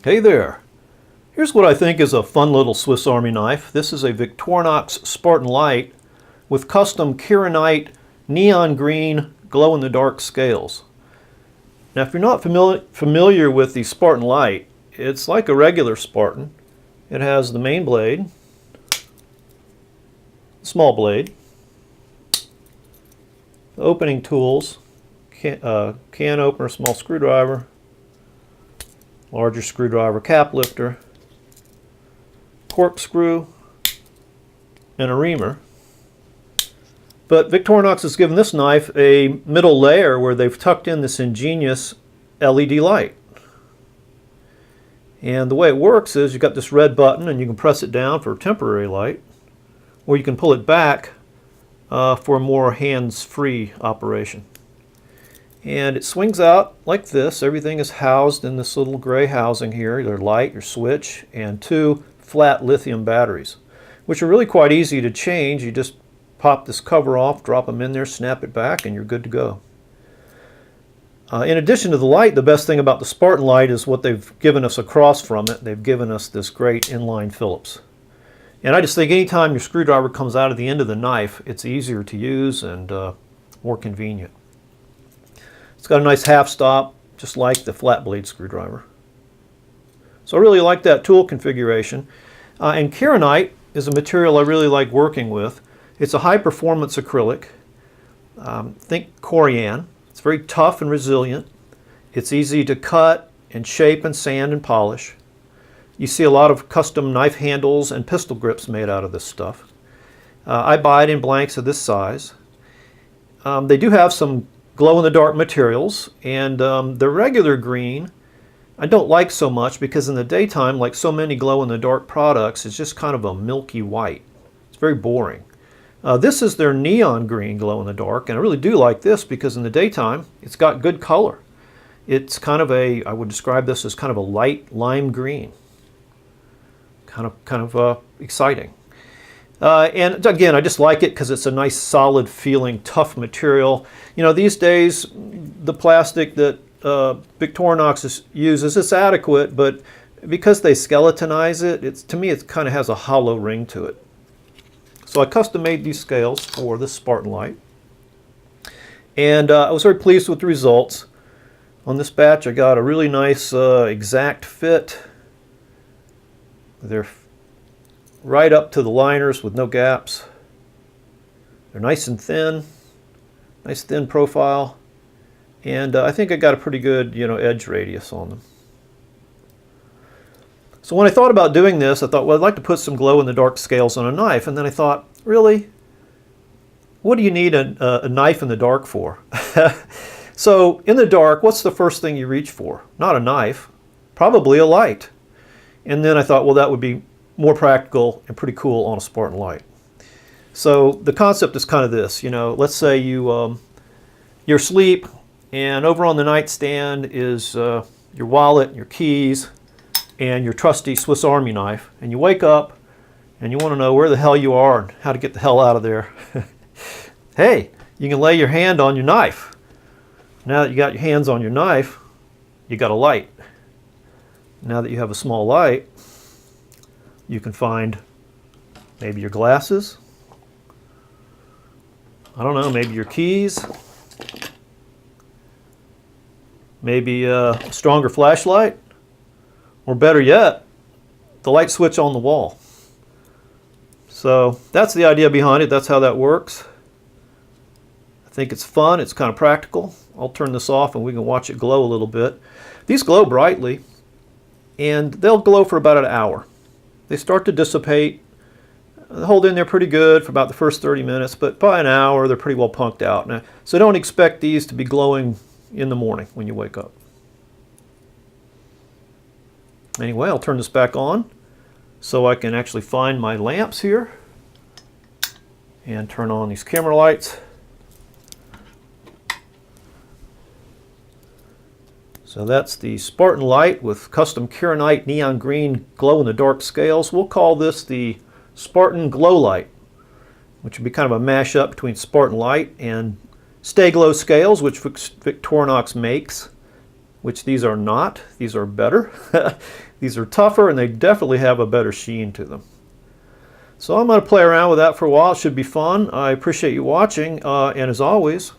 Hey there! Here's what I think is a fun little Swiss Army knife. This is a Victorinox Spartan LITE with custom Kironite neon green glow-in-the-dark scales. Now if you're not familiar with the Spartan LITE, it's like a regular Spartan. It has the main blade, small blade, the opening tools, can opener, small screwdriver, larger screwdriver, cap lifter, corkscrew, and a reamer. But Victorinox has given this knife a middle layer where they've tucked in this ingenious LED light. And the way it works is you've got this red button and you can press it down for temporary light, or you can pull it back for a more hands-free operation. And it swings out like this. Everything is housed in this little gray housing here, your light, your switch, and two flat lithium batteries, which are really quite easy to change. You just pop this cover off, drop them in there, snap it back, and you're good to go. In addition to the light, the best thing about the Spartan LITE is what they've given us across from it. They've given us this great inline Phillips. And I just think anytime your screwdriver comes out of the end of the knife, it's easier to use and more convenient. It's got a nice half stop, just like the flat blade screwdriver. So I really like that tool configuration. And Kironite is a material I really like working with. It's a high performance acrylic. Think Corian. It's very tough and resilient. It's easy to cut and shape and sand and polish. You see a lot of custom knife handles and pistol grips made out of this stuff. I buy it in blanks of this size. They do have some glow-in-the-dark materials, and the regular green I don't like so much because in the daytime, like so many glow-in-the-dark products, it's just kind of a milky white. It's very boring. This is their neon green glow-in-the-dark, and I really do like this because in the daytime it's got good color. It's kind of a, I would describe this as kind of a light lime green. Kind of exciting. And again, I just like it because it's a nice, solid feeling, tough material. You know, these days, the plastic that Victorinox uses is adequate, but because they skeletonize it, to me it kind of has a hollow ring to it. So I custom made these scales for this Spartan LITE. And I was very pleased with the results. On this batch, I got a really nice exact fit. They're right up to the liners with no gaps. They're nice and thin, nice thin profile, and I think I got a pretty good, edge radius on them. So when I thought about doing this, I thought, well, I'd like to put some glow-in-the-dark scales on a knife, and then I thought, really? What do you need a knife in the dark for? So in the dark, what's the first thing you reach for? Not a knife, probably a light. And then I thought, well, that would be more practical and pretty cool on a Spartan LITE. So the concept is kind of this, let's say you're asleep and over on the nightstand is your wallet, your keys, and your trusty Swiss Army knife. And you wake up and you want to know where the hell you are and how to get the hell out of there. Hey, you can lay your hand on your knife. Now that you got your hands on your knife, you got a light. Now that you have a small light, you can find maybe your glasses, I don't know, maybe your keys, maybe a stronger flashlight, or better yet, the light switch on the wall. So that's the idea behind it. That's how that works. I think it's fun. It's kind of practical. I'll turn this off and we can watch it glow a little bit. These glow brightly, and they'll glow for about an hour. They start to dissipate. They hold in there pretty good for about the first 30 minutes, but by an hour they're pretty well punked out. Now, so don't expect these to be glowing in the morning when you wake up. Anyway, I'll turn this back on so I can actually find my lamps here and turn on these camera lights. So that's the Spartan LITE with custom Kironite neon green glow-in-the-dark scales. We'll call this the Spartan GLO-LITE, which would be kind of a mashup between Spartan LITE and Stay-Glo scales, which Victorinox makes, which these are not. These are better. These are tougher, and they definitely have a better sheen to them. So I'm going to play around with that for a while. It should be fun. I appreciate you watching, and as always,